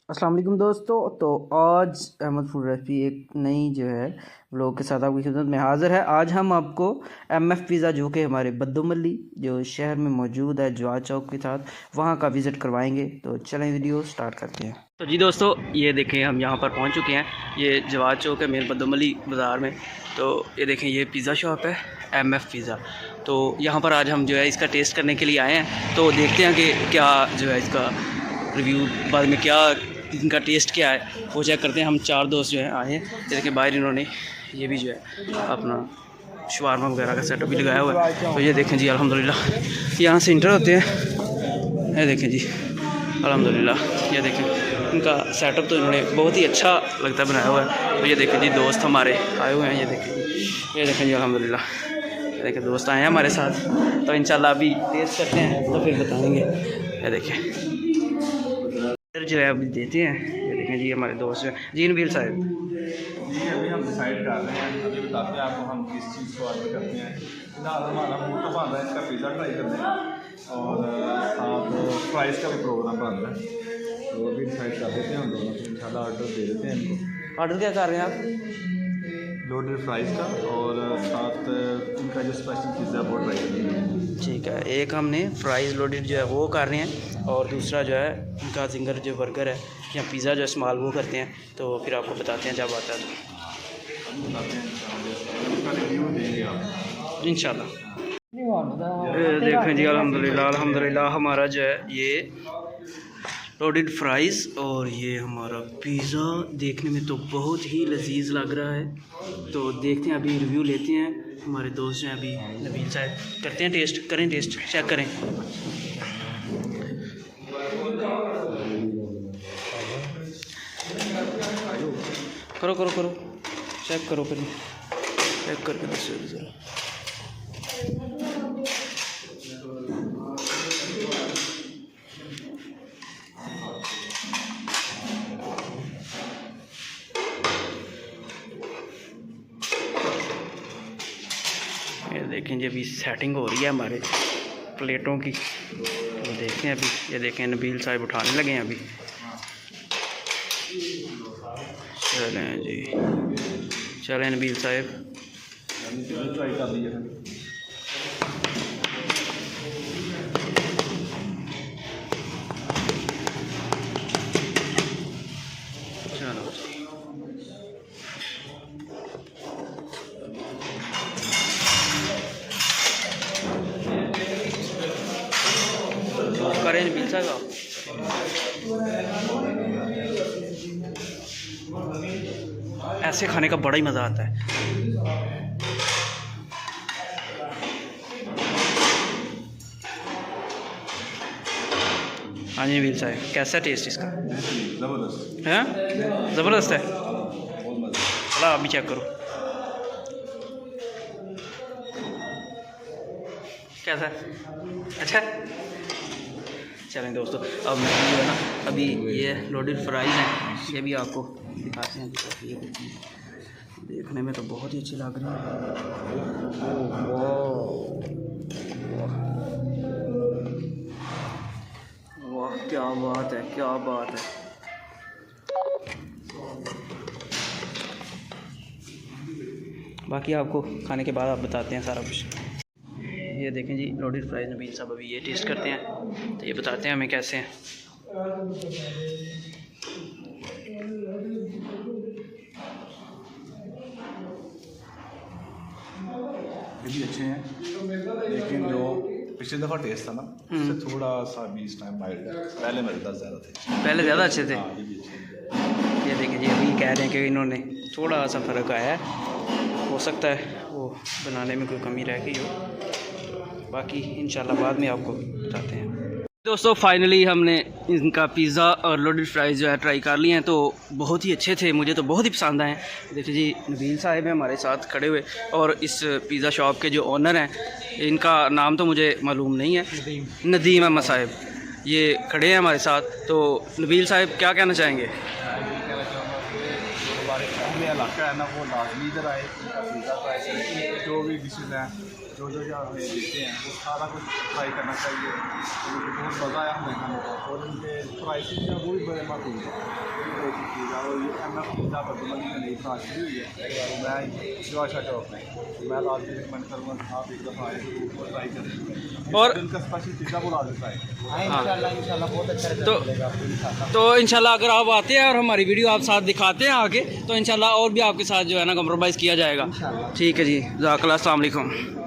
अस्सलाम वालेकुम दोस्तों। तो आज अहमद फूड रेसिपी एक नई जो है व्लॉग के साथ आपकी खिदमत में हाज़िर है। आज हम आपको एमएफ पिज़्ज़ा जो कि हमारे बद्दोमल्ली जो शहर में मौजूद है जवाद चौक के साथ, वहाँ का विज़िट करवाएंगे। तो चलें वीडियो स्टार्ट करते हैं। तो जी दोस्तों, ये देखें हम यहाँ पर पहुँच चुके हैं। ये जवाद चौक है मेन बद्दोमल्ली बाज़ार में। तो ये देखें ये पिज़्ज़ा शॉप है एमएफ पिज़्ज़ा। तो यहाँ पर आज हम जो है इसका टेस्ट करने के लिए आए हैं। तो देखते हैं कि क्या जो है इसका रिव्यू बाद में क्या इनका टेस्ट क्या है वो चेक करते हैं। हम चार दोस्त जो है आए हैं। जैसे कि बाहर इन्होंने ये भी जो है अपना शवारमा वगैरह का सेटअप भी लगाया हुआ है। तो ये देखें जी अल्हम्दुलिल्लाह यहाँ से इंटर होते हैं। ये देखें जी अल्हम्दुलिल्लाह, ये देखें इनका सेटअप तो इन्होंने बहुत ही अच्छा लगता है बनाया हुआ है। तो ये देखें जी दोस्त हमारे आए हुए हैं। ये देखें जी अल्हम्दुलिल्लाह, ये देखें दोस्त आए हैं हमारे साथ। तो इंशाल्लाह अभी टेस्ट करते हैं तो फिर बताएँगे। ये देखें जो है अभी देते हैं। ये देखें जी हमारे दोस्त हैं जी नबील साहब जी। अभी हम डिसाइड कर रहे हैं, अभी बताते हैं आपको हम किस चीज़ को ऑर्डर करते हैं। फिलहाल हमारा मूड तो बन रहा है इसका पिज़्ज़ा ट्राई करते हैं और साथ फ्राइज़ का भी प्रोग्राम बन रहा है। तो अभी डिसाइड कर देते हैं हम दोनों, तो इंशाल्लाह ऑर्डर दे देते हैं इनको। ऑर्डर क्या कर रहे हैं आप? लोडेड फ्राइज़ का और साथ इनका जो स्पेशल पिज़्ज़ा वो ट्राई करेंगे। ठीक है, एक हमने फ्राइज़ लोडेड जो है वो कर रहे हैं और दूसरा जो है इनका जिंगर जो बर्गर है या पिज़्ज़ा जो इस्तेमाल वो करते हैं। तो फिर आपको बताते हैं जब आता है हम बताते हैं इसका रिव्यू देंगे आप इंशाल्लाह। देखें जी अल्हम्दुलिल्लाह अल्हम्दुलिल्लाह हमारा जो है ये लोडेड फ्राइज़ और ये हमारा पिज़्ज़ा देखने में तो बहुत ही लजीज लग रहा है। तो देखते हैं, अभी रिव्यू लेते हैं। हमारे दोस्त हैं अभी नबील साहब, करते हैं टेस्ट, करें टेस्ट, चेक करें। करो करो करो चेक करो, फिर चेक करके दसो ज़रा। ये देखें जी अभी सेटिंग हो रही है हमारे प्लेटों की। तो देखते हैं अभी। ये देखें नबील साहब उठाने लगे हैं अभी। चलें जी, चलें नबील साहब ट्राई कर लीजिए। चलो करें नबील साहब आप। ऐसे खाने का बड़ा ही मज़ा आता है। हाँ जी नबील साहब, कैसा टेस्ट इसका? ज़बरदस्त है, ज़बरदस्त है। बहुत मज़ा। चलो आप भी चेक करो कैसा है। अच्छा चलें दोस्तों, अब जो है ना अभी ये लोडेड फ्राइज़ हैं, ये भी आपको दिखाते हैं। ये देखने में तो बहुत ही अच्छी लग रही है। वाह क्या बात है, क्या बात है। बाकी आपको खाने के बाद आप बताते हैं सारा कुछ। ये देखें जी लोडेड फ्राइज़ नबील साहब अभी ये टेस्ट करते हैं। तो ये बताते हैं हमें कैसे हैं। ये भी अच्छे हैं, लेकिन जो पिछली दफ़ा टेस्ट था ना उससे थोड़ा सा भी इस टाइम माइल्ड है। पहले मेरे पास ज़्यादा थे, पहले ज़्यादा अच्छे थे। हाँ ये भी अच्छे हैं। ये देखें जी अभी कह रहे हैं कि इन्होंने थोड़ा सा फ़र्क आया है। हो सकता है वो बनाने में कोई कमी रह गई हो। बाकी इंशाल्लाह बाद में आपको बताते हैं। दोस्तों फाइनली हमने इनका पिज़्ज़ा और लोडेड फ्राइज़ जो है ट्राई कर लिए हैं। तो बहुत ही अच्छे थे, मुझे तो बहुत ही पसंद आए। देखिए जी नबील साहब हैं हमारे साथ खड़े हुए और इस पिज़्ज़ा शॉप के जो ओनर हैं, इनका नाम तो मुझे मालूम नहीं है, नदीम अहमद साहब, ये खड़े हैं हमारे साथ। तो नबील साहब क्या कहना चाहेंगे? हमारे इलाका है ना वो लाजमी इधर आए, इनका पिज़्ज़ा ट्राई करें। जो भी डिशेज़ हैं जो हमें देते हैं वो सारा कुछ ट्राई करना चाहिए। तो मुझे बहुत मज़ा आया हमें खाने का, और इनके प्राइसेस जो है वो भी बड़े माकूल हैं। और ये MF पिज़्ज़ा बदमली में नई ब्रांच शुरू हुई है, तो मैं जो आशा चौक में मैं लाजमी रिकमेंड करूँगा आप एक दफ़ा आए तो वो ट्राई करें। और इनका स्पेशल पिज़्ज़ा बुला देता है। इंशाल्लाह बहुत अच्छा रिजल्ट मिलेगा आपको इंशाल्लाह। तो इंशाल्लाह अगर आप आते हैं और हमारी वीडियो आप साथ दिखाते हैं आके, तो इंशाल्लाह और भी आपके साथ जो है ना कम्प्रोमाइज़ किया जाएगा। ठीक है जी, जज़ाकल्लाह, अस्सलाम वालेकुम।